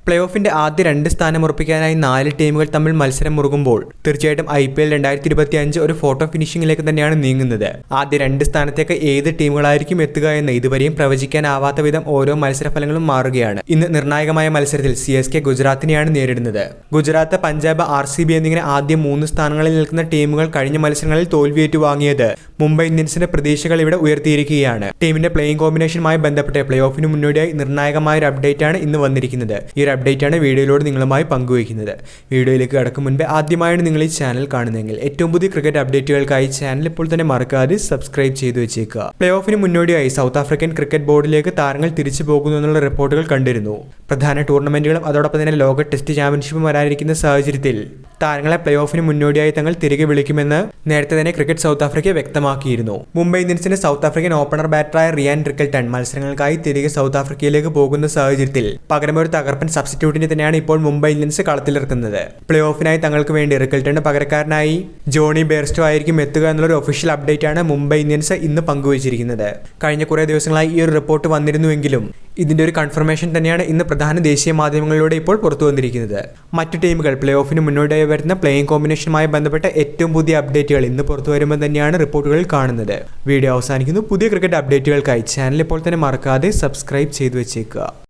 Play ഓഫിന്റെ ആദ്യ 2 സ്ഥാനം ഉറപ്പിക്കാനായി 4 ടീമുകൾ തമ്മിൽ മത്സരം മുറുകുമ്പോൾ തീർച്ചയായിട്ടും IPL 2025 ഒരു ഫോട്ടോ ഫിനിഷിംഗിലേക്ക് തന്നെയാണ് നീങ്ങുന്നത്. ആദ്യ 2 സ്ഥാനത്തേക്ക് ഏത് ടീമുകളായിരിക്കും എത്തുക എന്ന് ഇതുവരെയും പ്രവചിക്കാനാവാത്ത വിധം ഓരോ മത്സരഫലങ്ങളും മാറുകയാണ്. ഇന്ന് നിർണായകമായ മത്സരത്തിൽ CSK ഗുജറാത്തിനെയാണ് നേരിടുന്നത്. ഗുജറാത്ത്, പഞ്ചാബ്, RCB എന്നിങ്ങനെ ആദ്യ 3 സ്ഥാനങ്ങളിൽ നിൽക്കുന്ന ടീമുകൾ കഴിഞ്ഞ മത്സരങ്ങളിൽ തോൽവിയേറ്റു വാങ്ങിയത് മുംബൈ ഇന്ത്യൻസിന്റെ പ്രതീക്ഷകൾ ഇവിടെ ഉയർത്തിയിരിക്കുകയാണ്. ടീമിന്റെ പ്ലേയിങ് കോമ്പിനേഷനുമായി ബന്ധപ്പെട്ട് പ്ലേ ഓഫിന് മുന്നോടിയായി നിർണായകമായ ഒരു അപ്ഡേറ്റ് ആണ് ഇന്ന് വന്നിരിക്കുന്നത്. ഈ ഒരു അപ്ഡേറ്റ് ആണ് വീഡിയോയിലൂടെ നിങ്ങളുമായി പങ്കുവയ്ക്കുന്നത്. വീഡിയോയിലേക്ക് കടക്കും മുൻപ് ആദ്യമായാണ് നിങ്ങൾ ഈ ചാനൽ കാണുന്നതെങ്കിൽ ഏറ്റവും പുതിയ ക്രിക്കറ്റ് അപ്ഡേറ്റുകൾക്കായി ചാനൽ ഇപ്പോൾ തന്നെ മറക്കാതെ സബ്സ്ക്രൈബ് ചെയ്തു വെച്ചേക്കുക. പ്ലേ ഓഫിന് മുന്നോടിയായി സൗത്ത് ആഫ്രിക്കൻ ക്രിക്കറ്റ് ബോർഡിലേക്ക് താരങ്ങൾ തിരിച്ചു പോകുന്നു എന്നുള്ള റിപ്പോർട്ടുകൾ കണ്ടിരുന്നു. പ്രധാന ടൂർണമെന്റുകളും അതോടൊപ്പം തന്നെ ലോക ടെസ്റ്റ് ചാമ്പ്യൻഷിപ്പും വരാനിരിക്കുന്ന സാഹചര്യത്തിൽ താരങ്ങളെ പ്ലേ ഓഫിന് മുന്നോടിയായി തങ്ങൾ തിരികെ വിളിക്കുമെന്ന് നേരത്തെ തന്നെ ക്രിക്കറ്റ് സൗത്ത് ആഫ്രിക്ക വ്യക്തമാക്കിയിരുന്നു. മുംബൈ ഇന്ത്യൻസിന്റെ സൗത്ത് ആഫ്രിക്കൻ ഓപ്പണർ ബാറ്ററായ റിയാൻ റിക്കൽട്ടൺ മത്സരങ്ങൾക്കായി തിരികെ സൗത്ത് ആഫ്രിക്കയിലേക്ക് പോകുന്ന സാഹചര്യത്തിൽ പകരം ഒരു തകർപ്പൻ സബ്സ്റ്റിറ്റ്യൂട്ടിനെ തന്നെയാണ് ഇപ്പോൾ മുംബൈ ഇന്ത്യൻസ് കളത്തിലിറക്കുന്നത്. പ്ലേ ഓഫിനായി തങ്ങൾക്ക് വേണ്ടി റിക്കൽട്ടന്റെ പകരക്കാരനായി ജോണി ബെയർസ്റ്റോ ആയിരിക്കും എത്തുക എന്നുള്ളൊരു ഒഫീഷ്യൽ അപ്ഡേറ്റ് ആണ് മുംബൈ ഇന്ത്യൻസ് ഇന്ന് പങ്കുവച്ചിരിക്കുന്നത്. കഴിഞ്ഞ കുറേ ദിവസങ്ങളായി ഈ ഒരു റിപ്പോർട്ട് വന്നിരുന്നുവെങ്കിലും ഇതിന്റെ ഒരു കൺഫർമേഷൻ തന്നെയാണ് ഇന്ന് പ്രധാന ദേശീയ മാധ്യമങ്ങളിലൂടെ ഇപ്പോൾ പുറത്തു വന്നിരിക്കുന്നത്. മറ്റു ടീമുകൾ പ്ലേ ഓഫിന് മുന്നോടിയായി വരുന്ന പ്ലേയിങ് കോമ്പിനേഷനുമായി ബന്ധപ്പെട്ട ഏറ്റവും പുതിയ അപ്ഡേറ്റുകൾ ഇന്ന് പുറത്തു വരുമ്പോൾ തന്നെയാണ് റിപ്പോർട്ടുകളിൽ കാണുന്നത്. വീഡിയോ അവസാനിക്കുന്നു. പുതിയ ക്രിക്കറ്റ് അപ്ഡേറ്റുകൾക്കായി ചാനൽ ഇപ്പോൾ തന്നെ മറക്കാതെ സബ്സ്ക്രൈബ് ചെയ്തു വെച്ചേക്കുക.